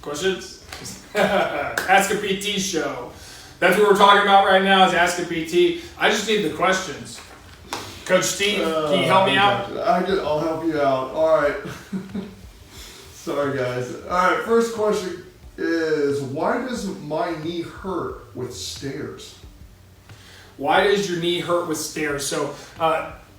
Questions? Ask a PT show. That's what we're talking about right now is Ask a PT. I just need the questions. Coach Steve, can you help me out? I'll help you out. All right. Sorry, guys. All right, first question is, why does my knee hurt with stairs? Why does your knee hurt with stairs? So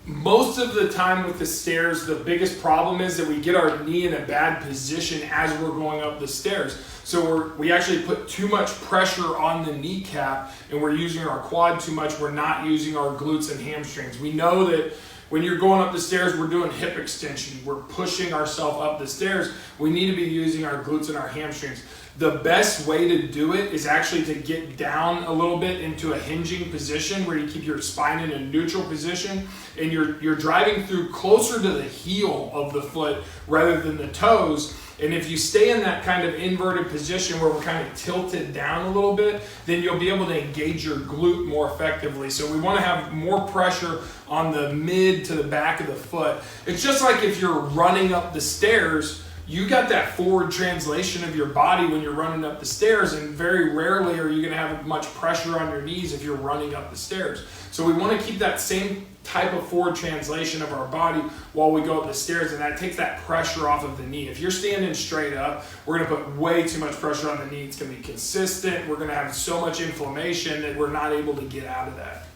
most of the time with the stairs, the biggest problem is that we get our knee in a bad position as we're going up the stairs. So we actually put too much pressure on the kneecap and we're using our quad too much. We're not using our glutes and hamstrings. We know that when you're going up the stairs, we're doing hip extension. We're pushing ourselves up the stairs. We need to be using our glutes and our hamstrings. The best way to do it is actually to get down a little bit into a hinging position where you keep your spine in a neutral position and you're driving through closer to the heel of the foot rather than the toes. And if you stay in that kind of inverted position where we're kind of tilted down a little bit, then you'll be able to engage your glute more effectively. So we want to have more pressure on the mid to the back of the foot. It's just like if you're running up the stairs, you got that forward translation of your body when you're running up the stairs, and very rarely are you going to have much pressure on your knees if you're running up the stairs. So we want to keep that same type of forward translation of our body while we go up the stairs, and that takes that pressure off of the knee. If you're standing straight up, we're going to put way too much pressure on the knee. It's going to be consistent. We're going to have so much inflammation that we're not able to get out of that.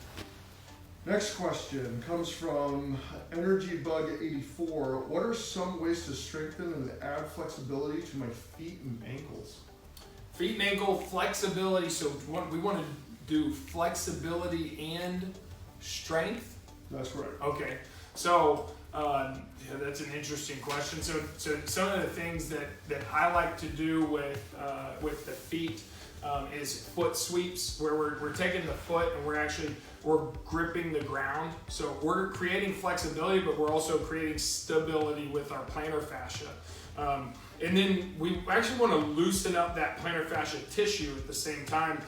Next question comes from EnergyBug84. What are some ways to strengthen and add flexibility to my feet and ankles? Feet and ankle flexibility. So we want to do flexibility and strength. That's correct. Okay. So that's an interesting question. So some of the things that I like to do with the feet is foot sweeps, where we're taking the foot and we're gripping the ground. So we're creating flexibility, but we're also creating stability with our plantar fascia. And then we actually want to loosen up that plantar fascia tissue at the same time.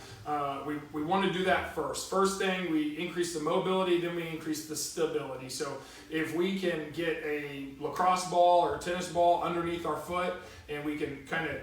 We want to do that first. First thing, we increase the mobility, then we increase the stability. So if we can get a lacrosse ball or a tennis ball underneath our foot and we can kind of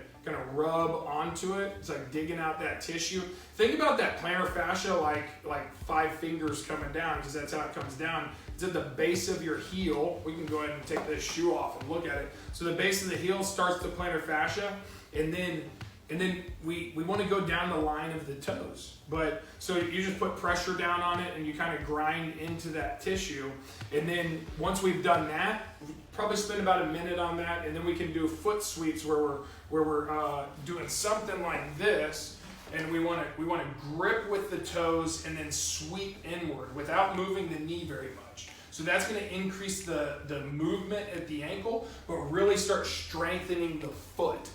rub onto it, it's like digging out that tissue. Think about that plantar fascia like 5 fingers coming down, because that's how it comes down. It's at the base of your heel. We can go ahead and take this shoe off and look at it. So the base of the heel starts the plantar fascia, and then we want to go down the line of the toes. But so you just put pressure down on it and you kind of grind into that tissue. And then once we've done that, probably spend about a minute on that, and then we can do foot sweeps where we're doing something like this, and we want to grip with the toes and then sweep inward without moving the knee very much. So that's going to increase the movement at the ankle, but really start strengthening the foot.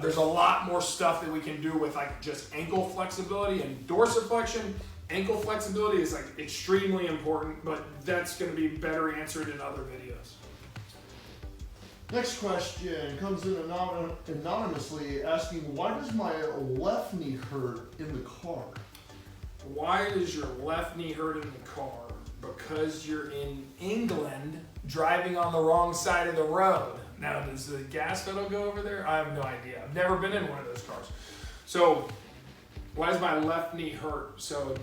There's a lot more stuff that we can do with like just ankle flexibility and dorsiflexion. Ankle flexibility is like extremely important, but that's going to be better answered in other videos. Next question comes in anonymously asking, why does my left knee hurt in the car? Why does your left knee hurt in the car? Because you're in England driving on the wrong side of the road. Now, does the gas pedal go over there? I have no idea. I've never been in one of those cars. So why does my left knee hurt? So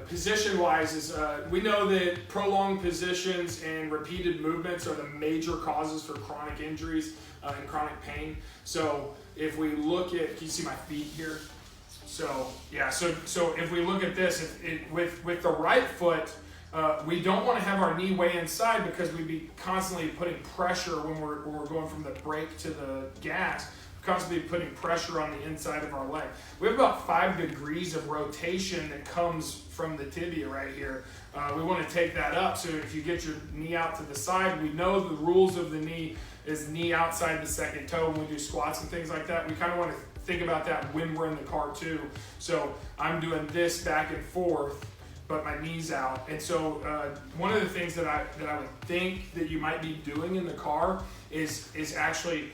position-wise, is we know that prolonged positions and repeated movements are the major causes for chronic injuries and chronic pain. So if we look at, can you see my feet here? So yeah, so if we look at this, with the right foot, we don't want to have our knee way inside, because we'd be constantly putting pressure when we're going from the brake to the gas. Constantly putting pressure on the inside of our leg. We have about 5 degrees of rotation that comes from the tibia right here. We want to take that up, so if you get your knee out to the side, we know the rules of the knee is knee outside the second toe when we do squats and things like that. We kind of want to think about that when we're in the car too. So I'm doing this back and forth, but my knee's out. And so one of the things that I would think that you might be doing in the car is actually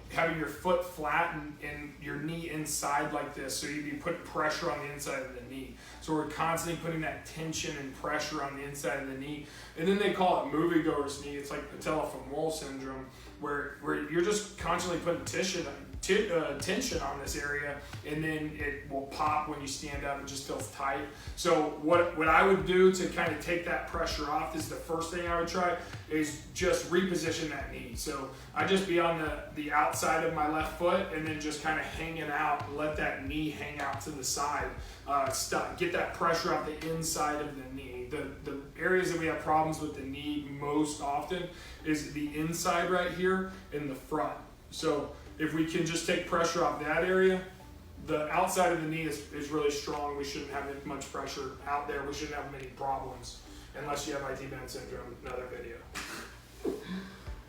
having your foot flat and your knee inside like this, so you'd be putting pressure on the inside of the knee. So we're constantly putting that tension and pressure on the inside of the knee. And then they call it moviegoer's knee. It's like patellofemoral syndrome, where you're just constantly putting tension on this area, and then it will pop when you stand up. It just feels tight. So what I would do to kind of take that pressure off is the first thing I would try is just reposition that knee. So I just be on the outside of my left foot and then just kind of hanging out, let that knee hang out to the side. Get that pressure off the inside of the knee. The areas that we have problems with the knee most often is the inside right here and the front. So if we can just take pressure off that area, the outside of the knee is really strong. We shouldn't have much pressure out there. We shouldn't have many problems unless you have IT band syndrome, another video.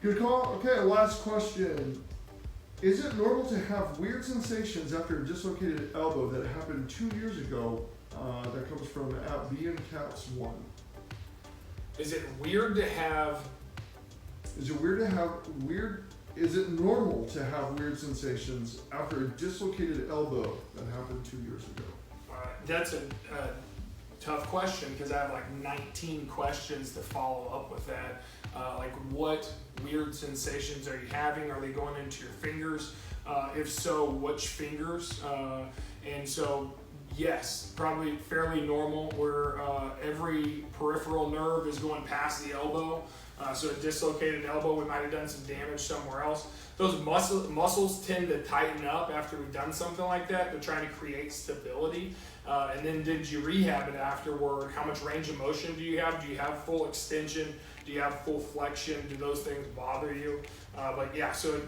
Good call. Okay, last question. Is it normal to have weird sensations after a dislocated elbow that happened 2 years ago? That comes from @BNCats1. Is it weird to have? Is it normal to have weird sensations after a dislocated elbow that happened 2 years ago? That's a tough question because I have like 19 questions to follow up with that. Like what weird sensations are you having? Are they going into your fingers? If so, which fingers? And so, yes, probably fairly normal where every peripheral nerve is going past the elbow. So a dislocated elbow, we might have done some damage somewhere else. Those muscles tend to tighten up after we've done something like that. They're trying to create stability. And then did you rehab it afterward? How much range of motion do you have? Do you have full extension? Do you have full flexion? Do those things bother you? But yeah, so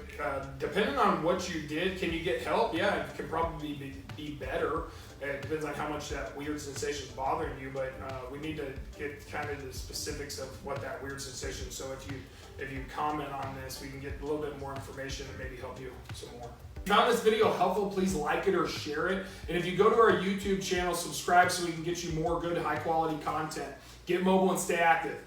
depending on what you did, can you get help? Yeah, it can probably be better. It depends on how much that weird sensation is bothering you, but we need to get kind of the specifics of what that weird sensation is. So if you comment on this, we can get a little bit more information and maybe help you some more. If you found this video helpful, please like it or share it. And if you go to our YouTube channel, subscribe so we can get you more good, high quality content. Get mobile and stay active.